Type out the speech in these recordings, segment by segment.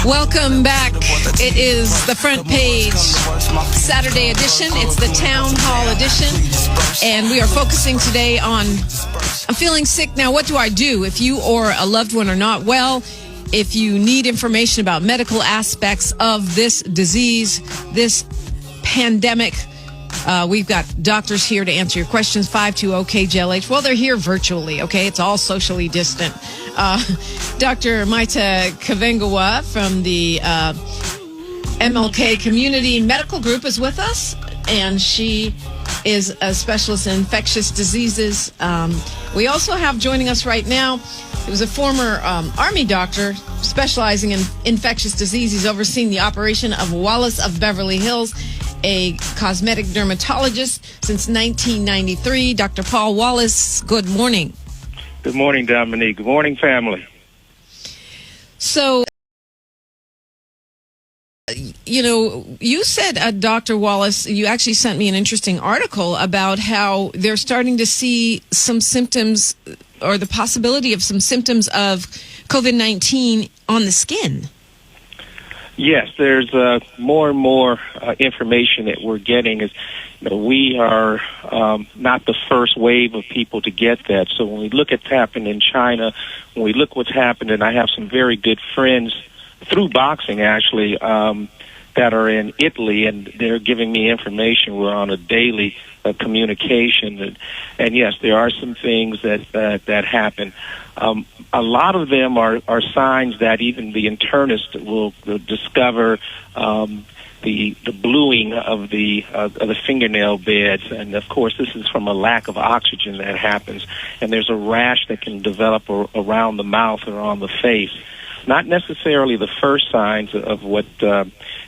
Welcome back. It is the front page Saturday edition. It's the town hall edition. And we are focusing today on, I'm feeling sick. Now, what do I do if you or a loved one are not well? If you need information about medical aspects of this disease, this pandemic, we've got doctors here to answer your questions. 520-KJLH. Well, they're here virtually, okay? It's all socially distant. Dr. Maita Kuvhenguhwa from the MLK Community Medical Group is with us, and she is a specialist in infectious diseases. We also have joining us right now, he was a former Army doctor specializing in infectious disease. He's overseen the operation of Wallace of Beverly Hills, a cosmetic dermatologist since 1993. Dr. Paul Wallace, good morning. Good morning, Dominique. Good morning, family. So, you know, you said, Dr. Wallace, you actually sent me an interesting article about how they're starting to see some symptoms or the possibility of some symptoms of COVID-19 on the skin. Yes, there's more and more information that we're getting. We are not the first wave of people to get that. So when we look at what's happened in China, when we look what's happened, and I have some very good friends through boxing, actually, that are in Italy, and they're giving me information. We're on a daily communication. And yes, there are some things that happen. A lot of them are signs that even the internist will discover the bluing of the fingernail beds, and of course this is from a lack of oxygen that happens. And there's a rash that can develop around the mouth or on the face. Not necessarily the first signs of what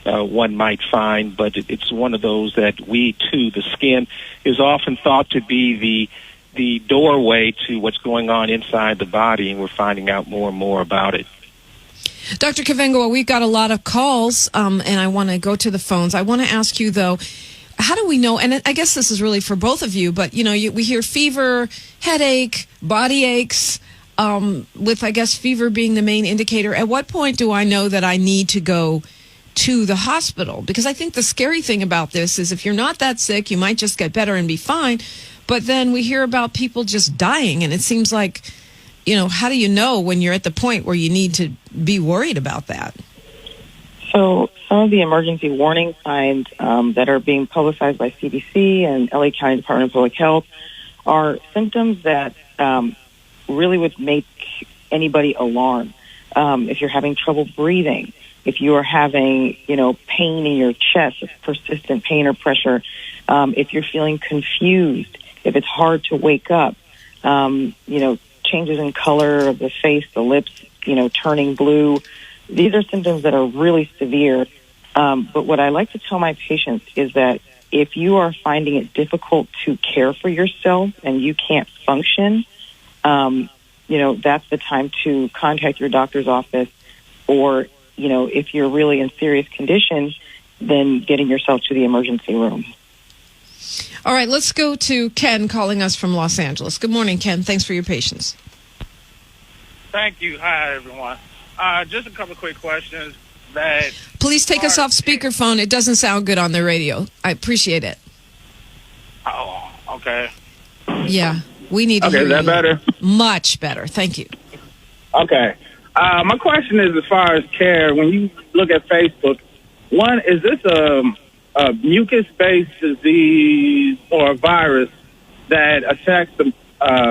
one might find, but it's one of those that we too, the skin is often thought to be the doorway to what's going on inside the body, and we're finding out more and more about it. Dr. Kuvhenguhwa, we've got a lot of calls, and I want to go to the phones. I want to ask you, though, how do we know, and I guess this is really for both of you, but, you know, we hear fever, headache, body aches, with, I guess, fever being the main indicator. At what point do I know that I need to go to the hospital? Because I think the scary thing about this is if you're not that sick, you might just get better and be fine. But then we hear about people just dying, and it seems like, you know, how do you know when you're at the point where you need to be worried about that? So some of the emergency warning signs that are being publicized by CDC and LA County Department of Public Health are symptoms that really would make anybody alarm. If you're having trouble breathing, if you are having, pain in your chest, persistent pain or pressure, if you're feeling confused, if it's hard to wake up, changes in color of the face, the lips, turning blue. These are symptoms that are really severe. But what I like to tell my patients is that if you are finding it difficult to care for yourself and you can't function, that's the time to contact your doctor's office, or, if you're really in serious condition, then getting yourself to the emergency room. All right, let's go to Ken calling us from Los Angeles. Good morning, Ken. Thanks for your patience. Thank you. Hi, everyone. Just a couple of quick questions. Please take us off speakerphone. It doesn't sound good on the radio. I appreciate it. Oh, okay. Yeah, we need to hear you. Okay, is that better? Much better. Thank you. Okay. My question is, as far as care, when you look at Facebook, one, is this a mucus-based disease or a virus that attacks the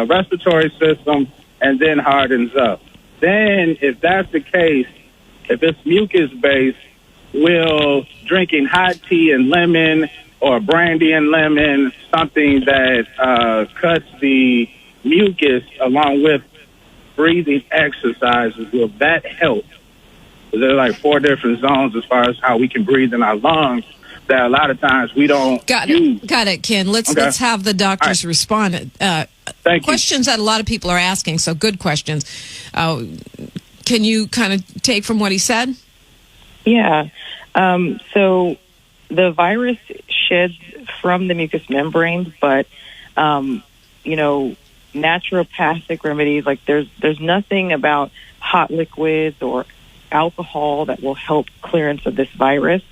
respiratory system and then hardens up? Then, if that's the case, if it's mucus-based, will drinking hot tea and lemon or brandy and lemon, something that cuts the mucus along with breathing exercises, will that help? There are like 4 different zones as far as how we can breathe in our lungs that a lot of times we don't use. Got it, Ken. Let's have the doctors respond. Questions that a lot of people are asking, so good questions. Can you kind of take from what he said? Yeah. So the virus sheds from the mucous membranes, but, naturopathic remedies, like there's nothing about hot liquids or alcohol that will help clearance of this virus.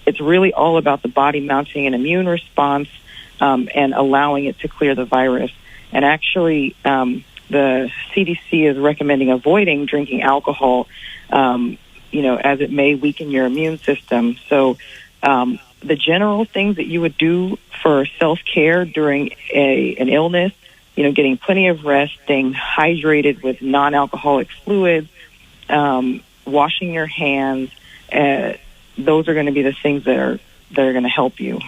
It's really all about the body mounting an immune response and allowing it to clear the virus. And actually, the CDC is recommending avoiding drinking alcohol, as it may weaken your immune system. So the general things that you would do for self-care during an illness, getting plenty of rest, staying hydrated with non-alcoholic fluids, washing your hands, those are going to be the things that are going to help you.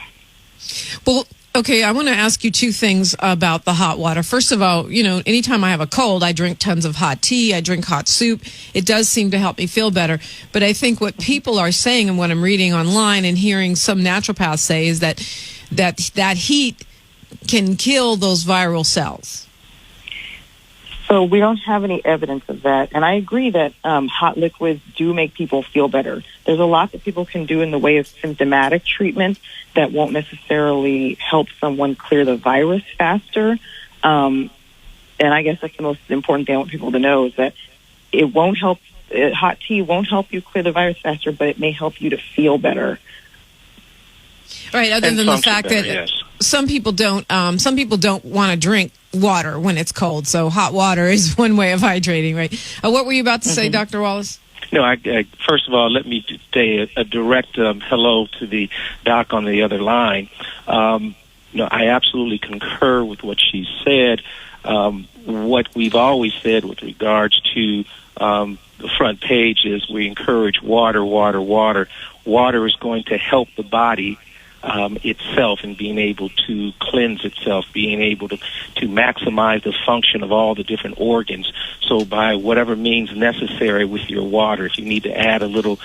Well, okay, I want to ask you two things about the hot water. First of all, anytime I have a cold, I drink tons of hot tea, I drink hot soup. It does seem to help me feel better. But I think what people are saying and what I'm reading online and hearing some naturopaths say is that heat can kill those viral cells. So we don't have any evidence of that. And I agree that hot liquids do make people feel better. There's a lot that people can do in the way of symptomatic treatment that won't necessarily help someone clear the virus faster. And I guess that's the most important thing I want people to know is that it won't help. Hot tea won't help you clear the virus faster, but it may help you to feel better. Right. Other than the fact that yes. some people don't want to drink water when it's cold. So hot water is one way of hydrating, right? What were you about to say, Dr. Wallace? No, I first of all, let me say a direct hello to the doc on the other line. I absolutely concur with what she said. What we've always said with regards to the front page is we encourage water. Water is going to help the body itself in being able to cleanse itself, being able to maximize the function of all the different organs. So by whatever means necessary with your water, if you need to add a little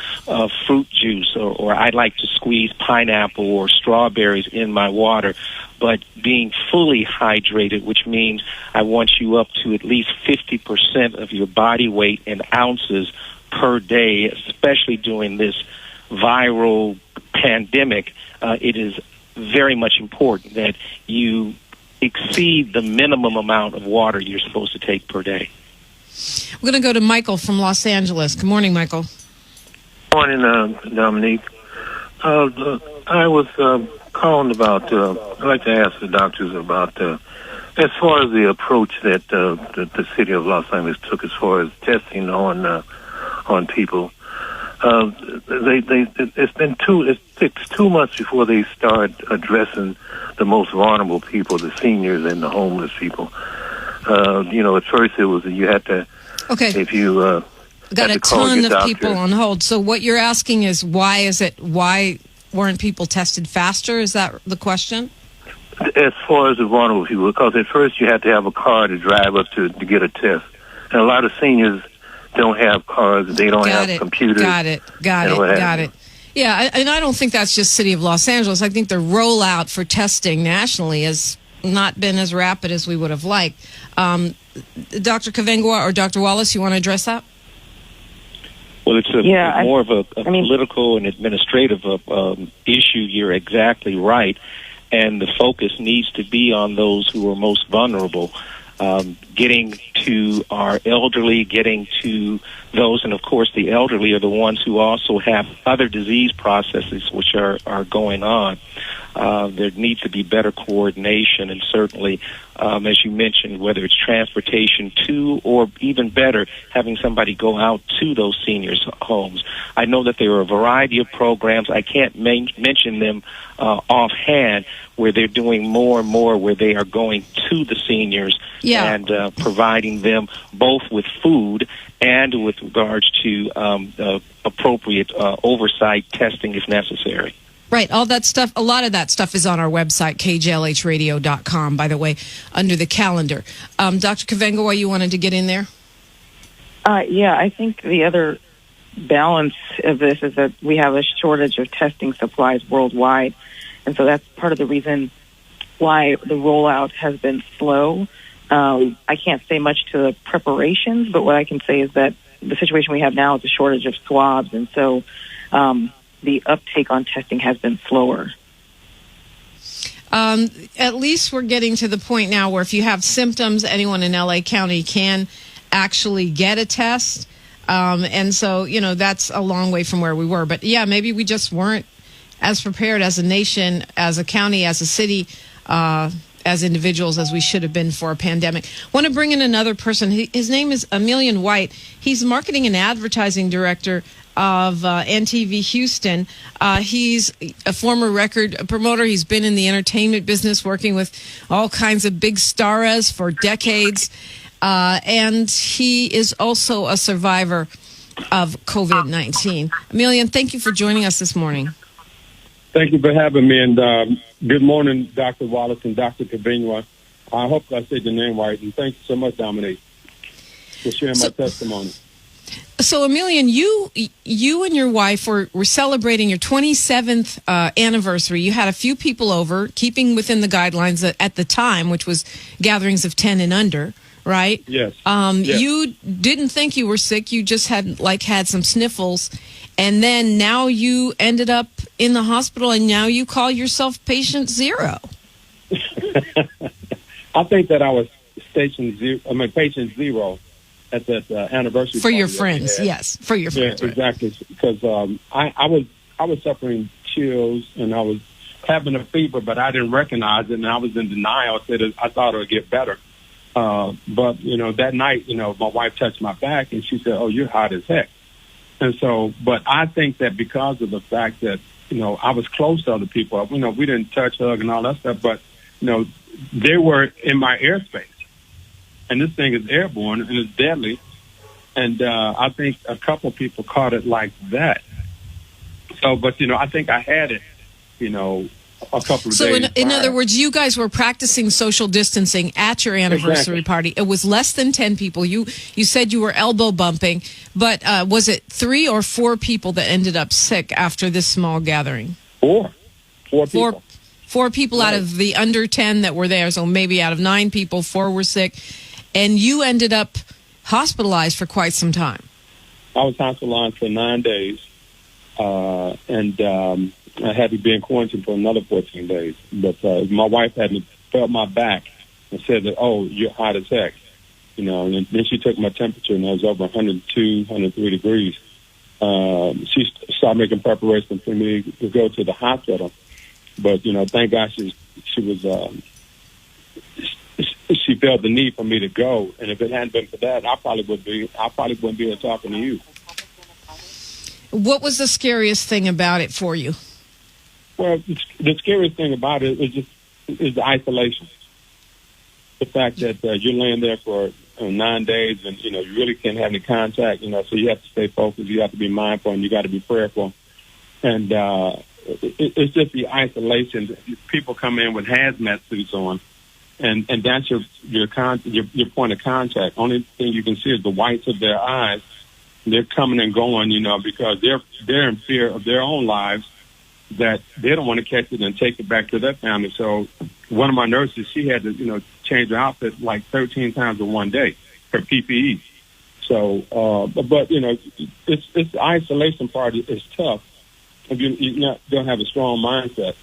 fruit juice, or I like to squeeze pineapple or strawberries in my water, but being fully hydrated, which means I want you up to at least 50% of your body weight in ounces per day, especially during this viral pandemic. It is very much important that you exceed the minimum amount of water you're supposed to take per day. We're going to go to Michael from Los Angeles. Good morning, Michael. Morning, Dominique. I was calling about, I'd like to ask the doctors about, as far as the approach that the city of Los Angeles took as far as testing on people. It's 2 months before they start addressing the most vulnerable people, the seniors and the homeless people. At first it was you had to, if you got a ton of people on hold. So what you're asking is why weren't people tested faster? Is that the question? As far as the vulnerable people, because at first you had to have a car to drive up to get a test, and a lot of seniors don't have cars. They don't have computers. Got it. Yeah, and I don't think that's just City of Los Angeles. I think the rollout for testing nationally has not been as rapid as we would have liked. Dr. Kuvhenguhwa or Dr. Wallace, you want to address that? Well, it's more of a political and administrative issue. You're exactly right. And the focus needs to be on those who are most vulnerable. Getting to our elderly, getting to those, and of course the elderly are the ones who also have other disease processes which are going on. There needs to be better coordination, and certainly, as you mentioned, whether it's transportation to, or even better, having somebody go out to those seniors' homes. I know that there are a variety of programs. I can't mention them offhand, where they're doing more and more, where they are going to the seniors and providing them both with food and with regards to appropriate oversight testing if necessary. Right, all that stuff, a lot of that stuff is on our website, KJLHradio.com, by the way, under the calendar. Dr. Kuvhenguhwa, you wanted to get in there? Yeah, I think the other balance of this is that we have a shortage of testing supplies worldwide. And so that's part of the reason why the rollout has been slow. I can't say much to the preparations, but what I can say is that the situation we have now is a shortage of swabs. And so the uptake on testing has been slower. At least we're getting to the point now where if you have symptoms, anyone in LA County can actually get a test. And so, that's a long way from where we were. But yeah, maybe we just weren't as prepared as a nation, as a county, as a city, as individuals as we should have been for a pandemic. Want to bring in another person. His name is Elimian White. He's marketing and advertising director of NTV Houston. He's a former record promoter. He's been in the entertainment business, working with all kinds of big stars for decades. And he is also a survivor of COVID-19. Elimian, thank you for joining us this morning. Thank you for having me, and good morning, Dr. Wallace and Dr. Kuvhenguhwa. I hope I said your name right, and thank you so much, Dominique, for sharing my testimony. So, Elimian, you and your wife were celebrating your 27th anniversary. You had a few people over, keeping within the guidelines at the time, which was gatherings of 10 and under, right? Yes. Yes. You didn't think you were sick. You just had some sniffles. And then now you ended up in the hospital, and now you call yourself patient zero. I think that I was patient zero at that anniversary for your friends. Yes, for your friends. Yeah, exactly. Because I was suffering chills, and I was having a fever, but I didn't recognize it, and I was in denial. I thought it would get better. But that night, my wife touched my back, and she said, "Oh, you're hot as heck." And so, but I think that because of the fact that, I was close to other people, we didn't touch, hug, and all that stuff, but, they were in my airspace. And this thing is airborne, and it's deadly. And I think a couple people caught it like that. So, but, I think I had it, a couple of days. So in other words, you guys were practicing social distancing at your anniversary party. It was less than 10 people. You said you were elbow bumping, but was it 3 or 4 people that ended up sick after this small gathering? 4 people. 4 people out of the under 10 that were there. So maybe out of 9 people, 4 were sick. And you ended up hospitalized for quite some time. I was hospitalized for 9 days. I had to be in quarantine for another 14 days. But my wife hadn't felt my back and said that, "Oh, you're hot as heck." And then she took my temperature, and it was over 102, 103 degrees. She started making preparations for me to go to the hospital. But, thank God she felt the need for me to go. And if it hadn't been for that, I probably wouldn't be here talking to you. What was the scariest thing about it for you? Well, the scariest thing about it is the isolation. The fact that you're laying there for 9 days, and you really can't have any contact. So you have to stay focused. You have to be mindful, and you got to be prayerful. And it's just the isolation. People come in with hazmat suits on, and that's your point of contact. Only thing you can see is the whites of their eyes. They're coming and going, because they're in fear of their own lives, that they don't want to catch it and take it back to their family. So one of my nurses, she had to, change her outfit like 13 times in one day, her PPE. So, but it's the isolation part is tough if you don't have a strong mindset.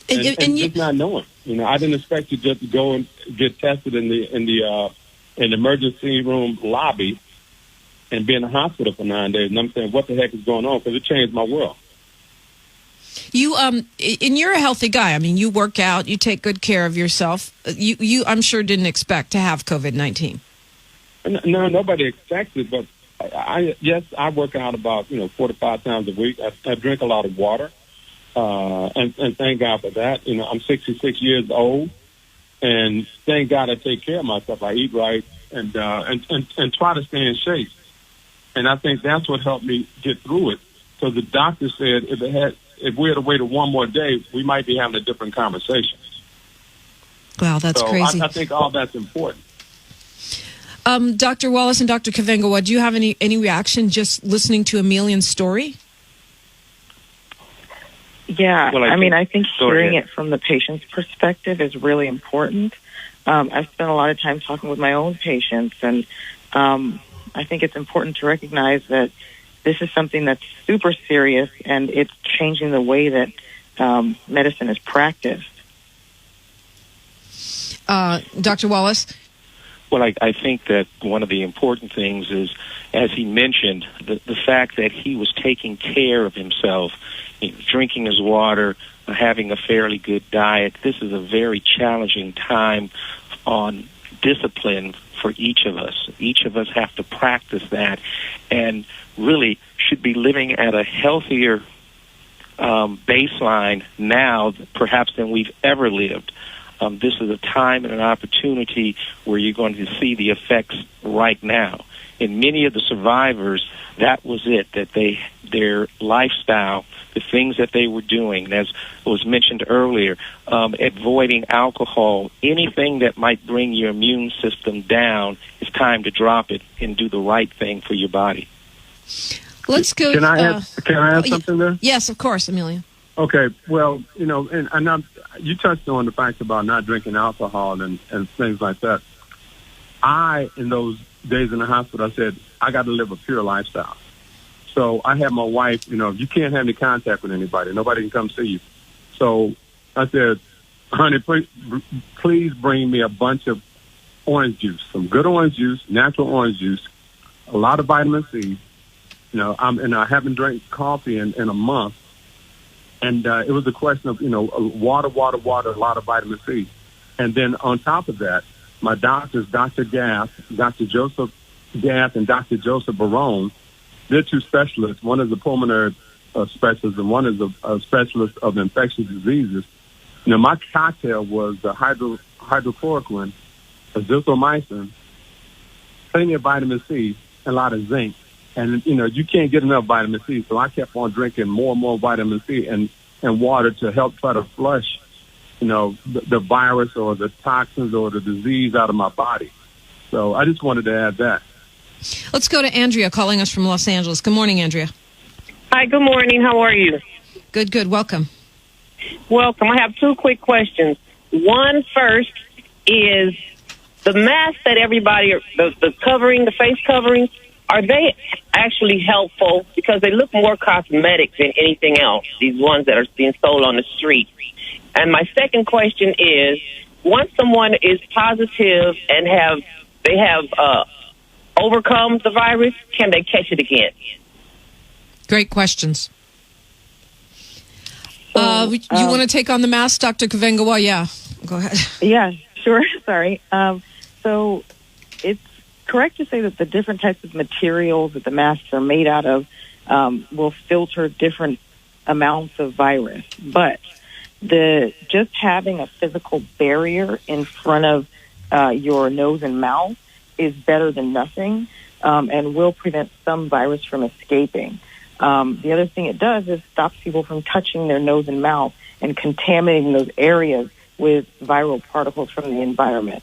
And just not knowing. I didn't expect to just go and get tested in the emergency room lobby and be in the hospital for 9 days. And I'm saying, what the heck is going on? Because it changed my world. You, and you're a healthy guy. I mean, you work out, you take good care of yourself. You, I'm sure, didn't expect to have COVID-19. No, nobody expected, but I work out about 4 to 5 times a week. I drink a lot of water, and thank God for that. I'm 66 years old, and thank God I take care of myself. I eat right and try to stay in shape. And I think that's what helped me get through it. So the doctor said if we had to wait one more day, we might be having a different conversation. Wow, that's crazy. I think all that's important. Dr. Wallace and Dr. Kuvhenguhwa, do you have any reaction just listening to Elimian's story? Yeah, well, I think hearing it from the patient's perspective is really important. I've spent a lot of time talking with my own patients, and I think it's important to recognize that this is something that's super serious, and it's changing the way that medicine is practiced. Dr. Wallace? Well, I think that one of the important things is, as he mentioned, the fact that he was taking care of himself, drinking his water, having a fairly good diet. This is a very challenging time on discipline for each of us. Each of us have to practice that and really should be living at a healthier baseline now, perhaps, than we've ever lived. This is a time and an opportunity where you're going to see the effects right now. In many of the survivors, that was it, that their lifestyle, the things that they were doing, as was mentioned earlier, avoiding alcohol, anything that might bring your immune system down, it's time to drop it and do the right thing for your body. Let's go. Can I add something there? Yes, of course, Amelia. Okay, well, and you touched on the fact about not drinking alcohol and things like that. In those days in the hospital, I said, I got to live a pure lifestyle. So I had my wife, you can't have any contact with anybody. Nobody can come see you. So I said, honey, please bring me a bunch of orange juice, some good orange juice, natural orange juice, a lot of vitamin C. I haven't drank coffee in a month. And it was a question of, water, a lot of vitamin C. And then on top of that, my doctors, Dr. Joseph Gaff and Dr. Joseph Barone, they're two specialists. One is a pulmonary specialist and one is a specialist of infectious diseases. My cocktail was hydrochloroquine, azithromycin, plenty of vitamin C, and a lot of zinc. And, you can't get enough vitamin C, so I kept on drinking more and more vitamin C and water to help try to flush, the virus or the toxins or the disease out of my body. So I just wanted to add that. Let's go to Andrea calling us from Los Angeles. Good morning, Andrea. Hi, good morning. How are you? Good. Welcome. Welcome. I have two quick questions. One first is the mask that everybody, the covering, the face covering, are they actually helpful? Because they look more cosmetic than anything else, these ones that are being sold on the street. And my second question is, once someone is positive and they have overcome the virus, can they catch it again? Great questions. You want to take on the mask, Dr. Kuvhenguhwa? Yeah, go ahead. Yeah, sure. Sorry. So it's correct to say that the different types of materials that the masks are made out of will filter different amounts of virus. But just having a physical barrier in front of your nose and mouth is better than nothing and will prevent some virus from escaping. The other thing it does is stops people from touching their nose and mouth and contaminating those areas with viral particles from the environment.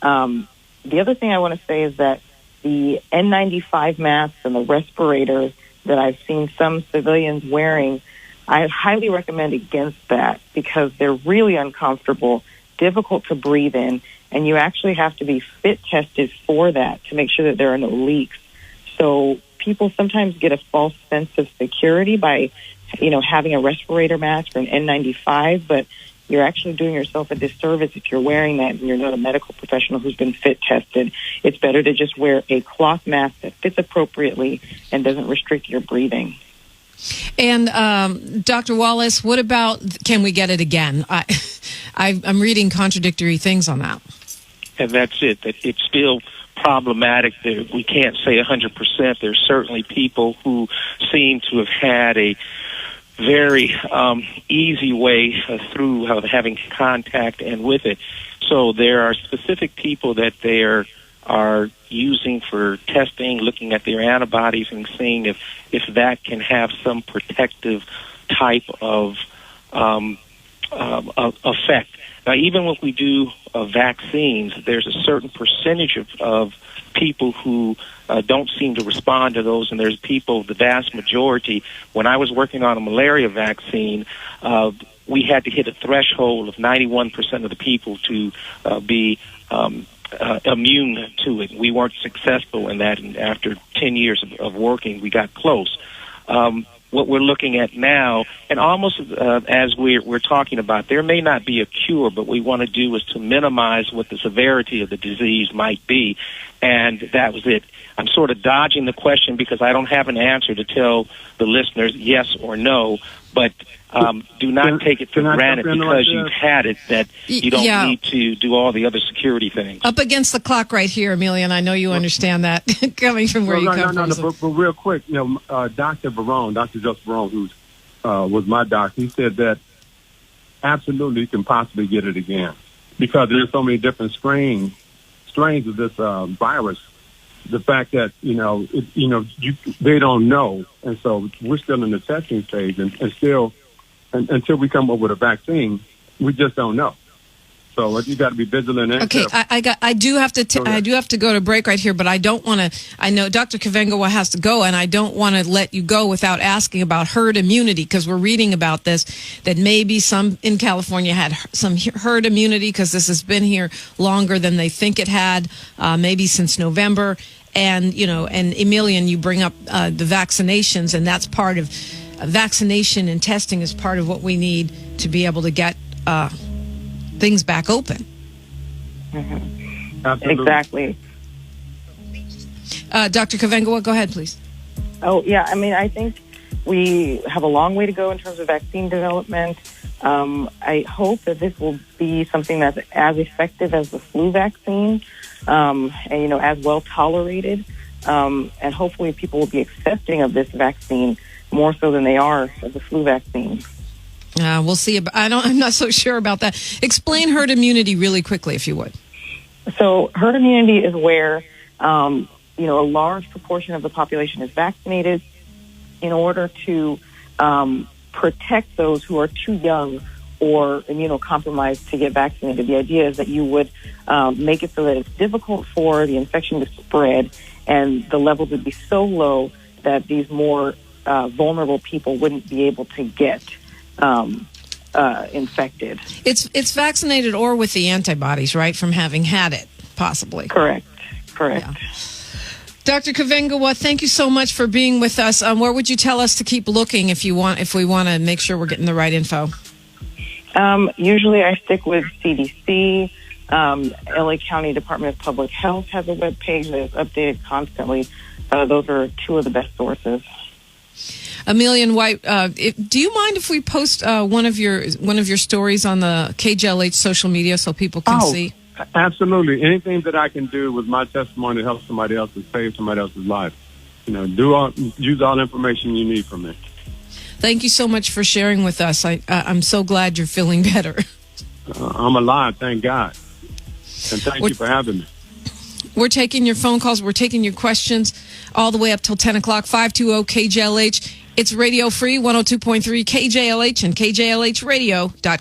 The other thing I want to say is that the N95 masks and the respirators that I've seen some civilians wearing, I highly recommend against that because they're really uncomfortable, difficult to breathe in, and you actually have to be fit tested for that to make sure that there are no leaks. So people sometimes get a false sense of security by, having a respirator mask or an N95, but you're actually doing yourself a disservice if you're wearing that and you're not a medical professional who's been fit tested. It's better to just wear a cloth mask that fits appropriately and doesn't restrict your breathing. And Dr. Wallace, what about, can we get it again? I'm reading contradictory things on that. And that's it. That it's still problematic. We can't say 100%. There's certainly people who seem to have had a very easy way through having contact and with it. So there are specific people that they are using for testing, looking at their antibodies and seeing if that can have some protective type of effect. Now, even when we do vaccines, there's a certain percentage of people who don't seem to respond to those, and there's people, the vast majority. When I was working on a malaria vaccine, we had to hit a threshold of 91% of the people to be immune to it. We weren't successful in that, and after 10 years of working, we got close. what we're looking at now, and almost as we're talking about, there may not be a cure, but what we want to do is to minimize what the severity of the disease might be. And that was it. I'm sort of dodging the question because I don't have an answer to tell the listeners yes or no, but do not take it for granted because you've had it that you don't need to do all the other security things. Up against the clock right here, Emilian. I know you understand that coming from where you come from. But real quick, Dr. Joseph Barone, who was my doctor, he said that absolutely you can possibly get it again because there's so many different strains of this virus. The fact that they don't know, and so we're still in the testing stage, and still until we come up with a vaccine, we just don't know. So you got to be vigilant. And okay, I do have to go to break right here, but I don't want to. I know Dr. Kuvhenguhwa has to go, and I don't want to let you go without asking about herd immunity because we're reading about this that maybe some in California had some herd immunity because this has been here longer than they think it had, maybe since November. And and Emilian, you bring up the vaccinations, and that's part of vaccination and testing is part of what we need to be able to get things back open. Mm-hmm. Exactly. Dr. Kuvhenguhwa, go ahead, please. Oh, yeah. I mean, I think we have a long way to go in terms of vaccine development. I hope that this will be something that's as effective as the flu vaccine, and, as well tolerated. And hopefully people will be accepting of this vaccine more so than they are of the flu vaccine. We'll see. I'm not so sure about that. Explain herd immunity really quickly, if you would. So herd immunity is where, a large proportion of the population is vaccinated in order to protect those who are too young or immunocompromised to get vaccinated. The idea is that you would make it so that it's difficult for the infection to spread and the levels would be so low that these more vulnerable people wouldn't be able to get infected. It's vaccinated or with the antibodies, right, from having had it, possibly. Correct. Yeah. Dr. Kuvhenguhwa, thank you so much for being with us. Where would you tell us to keep looking if we want to make sure we're getting the right info? Usually I stick with CDC. LA County Department of Public Health has a web page that is updated constantly. Those are two of the best sources. Elimian White, do you mind if we post one of your stories on the KJLH social media so people can see? Absolutely. Anything that I can do with my testimony to help somebody else and save somebody else's life. Use all the information you need from me. Thank you so much for sharing with us. I'm so glad you're feeling better. I'm alive, thank God. And thank you for having me. We're taking your phone calls. We're taking your questions all the way up till 10 o'clock, 520-KJLH. It's Radio Free, 102.3 KJLH and KJLHradio.com.